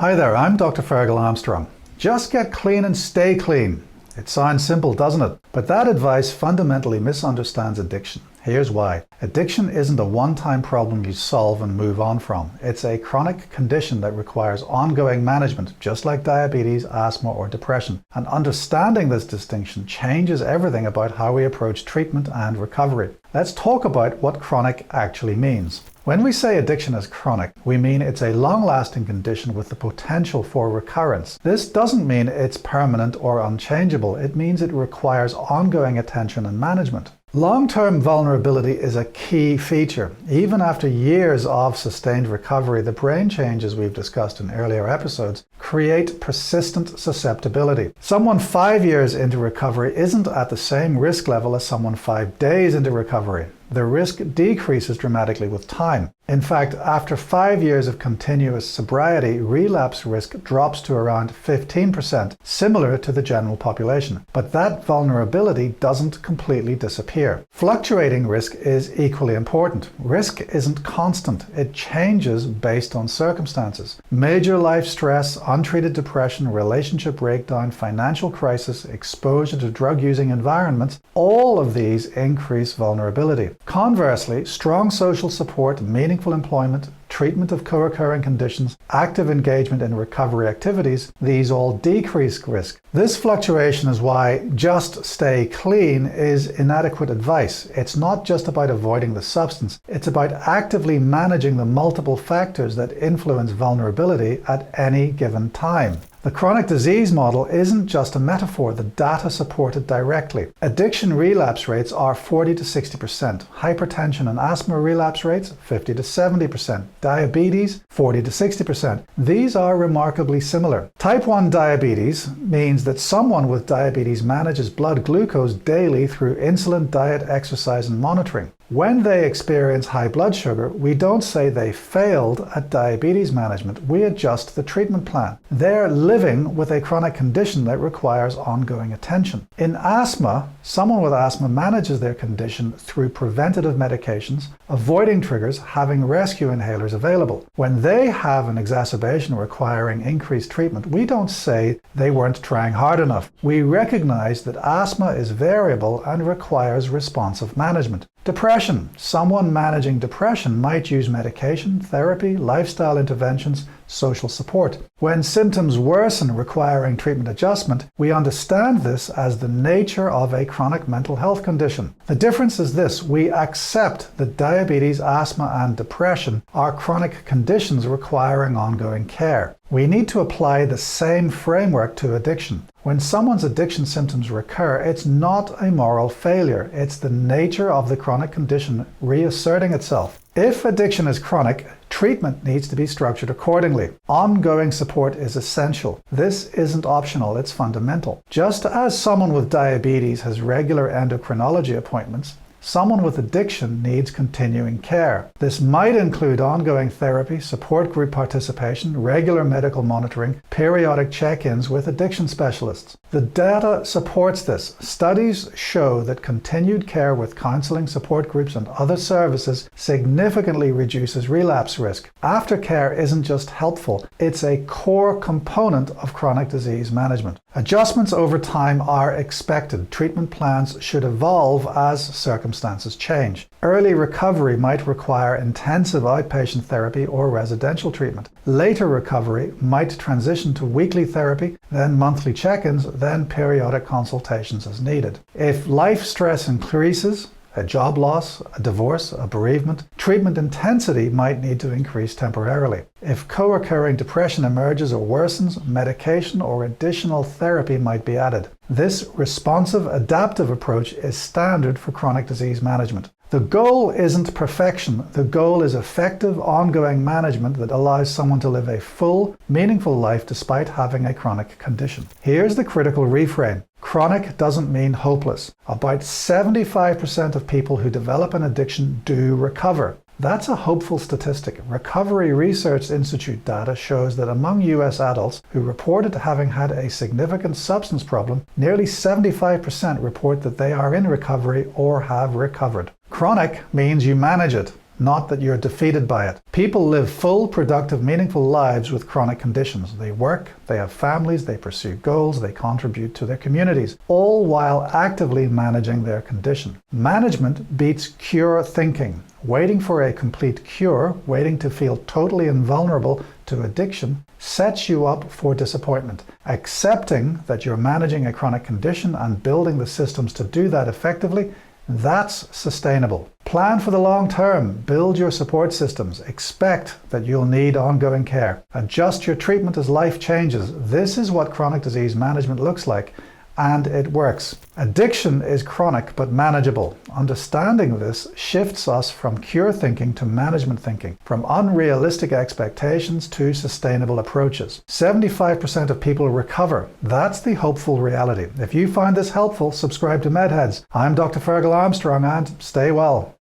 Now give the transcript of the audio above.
Hi there, I'm Dr. Fergal Armstrong. Just get clean and stay clean. It sounds simple, doesn't it? But that advice fundamentally misunderstands addiction. Here's why. Addiction isn't a one-time problem you solve and move on from. It's a chronic condition that requires ongoing management, just like diabetes, asthma, or depression. And understanding this distinction changes everything about how we approach treatment and recovery. Let's talk about what chronic actually means. When we say addiction is chronic, we mean it's a long-lasting condition with the potential for recurrence. This doesn't mean it's permanent or unchangeable. It means it requires ongoing attention and management. Long-term vulnerability is a key feature. Even after years of sustained recovery, the brain changes we've discussed in earlier episodes create persistent susceptibility. Someone 5 years into recovery isn't at the same risk level as someone 5 days into recovery. The risk decreases dramatically with time. In fact, after 5 years of continuous sobriety, relapse risk drops to around 15%, similar to the general population. But that vulnerability doesn't completely disappear. Fluctuating risk is equally important. Risk isn't constant. It changes based on circumstances. Major life stress, untreated depression, relationship breakdown, financial crisis, exposure to drug-using environments, all of these increase vulnerability. Conversely, strong social support, meaningful employment, treatment of co-occurring conditions, active engagement in recovery activities, these all decrease risk. This fluctuation is why just stay clean is inadequate advice. It's not just about avoiding the substance, it's about actively managing the multiple factors that influence vulnerability at any given time. The chronic disease model isn't just a metaphor, the data support it directly. Addiction relapse rates are 40 to 60%, hypertension and asthma relapse rates 50 to 70%, diabetes 40 to 60%. These are remarkably similar. Type 1 diabetes means that someone with diabetes manages blood glucose daily through insulin, diet, exercise, and monitoring. When they experience high blood sugar, we don't say they failed at diabetes management. We adjust the treatment plan. They're living with a chronic condition that requires ongoing attention. In asthma, someone with asthma manages their condition through preventative medications, avoiding triggers, having rescue inhalers available. When they have an exacerbation requiring increased treatment, we don't say they weren't trying hard enough. We recognize that asthma is variable and requires responsive management. Depression. Someone managing depression might use medication, therapy, lifestyle interventions, social support. When symptoms worsen requiring treatment adjustment, we understand this as the nature of a chronic mental health condition. The difference is this: we accept that diabetes, asthma, and depression are chronic conditions requiring ongoing care. We need to apply the same framework to addiction. When someone's addiction symptoms recur, it's not a moral failure. It's the nature of the chronic condition reasserting itself. If addiction is chronic, treatment needs to be structured accordingly. Ongoing support is essential. This isn't optional, it's fundamental. Just as someone with diabetes has regular endocrinology appointments, someone with addiction needs continuing care. This might include ongoing therapy, support group participation, regular medical monitoring, periodic check-ins with addiction specialists. The data supports this. Studies show that continued care with counseling, support groups, and other services significantly reduces relapse risk. Aftercare isn't just helpful, it's a core component of chronic disease management. Adjustments over time are expected. Treatment plans should evolve as circumstances change. Early recovery might require intensive outpatient therapy or residential treatment. Later recovery might transition to weekly therapy, then monthly check-ins, then periodic consultations as needed. If life stress increases, a job loss, a divorce, a bereavement, treatment intensity might need to increase temporarily. If co-occurring depression emerges or worsens, medication or additional therapy might be added. This responsive, adaptive approach is standard for chronic disease management. The goal isn't perfection. The goal is effective, ongoing management that allows someone to live a full, meaningful life despite having a chronic condition. Here's the critical reframe. Chronic doesn't mean hopeless. About 75% of people who develop an addiction do recover. That's a hopeful statistic. Recovery Research Institute data shows that among US adults who reported having had a significant substance problem, nearly 75% report that they are in recovery or have recovered. Chronic means you manage it. not that you're defeated by it. People live full, productive, meaningful lives with chronic conditions. They work, they have families, they pursue goals, they contribute to their communities, all while actively managing their condition. Management beats cure thinking. Waiting for a complete cure, waiting to feel totally invulnerable to addiction, sets you up for disappointment. Accepting that you're managing a chronic condition and building the systems to do that effectively, that's sustainable. Plan for the long term. Build your support systems. Expect that you'll need ongoing care. Adjust your treatment as life changes. This is what chronic disease management looks like, and it works. Addiction is chronic but manageable. Understanding this shifts us from cure thinking to management thinking, from unrealistic expectations to sustainable approaches. 75% of people recover. That's the hopeful reality. If you find this helpful, subscribe to MedHeads. I'm Dr. Fergal Armstrong, and stay well.